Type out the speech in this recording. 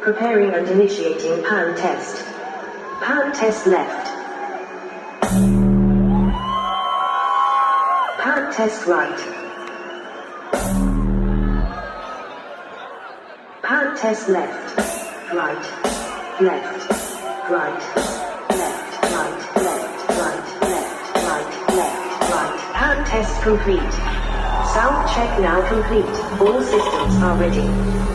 Preparing and initiating pan test. Pan test left. Pan test right. Pan test left. Right. Left. Right. Left. Right. Left. Right. Left. Right. Left. Right. Pan test complete. Sound check now complete. All systems are ready.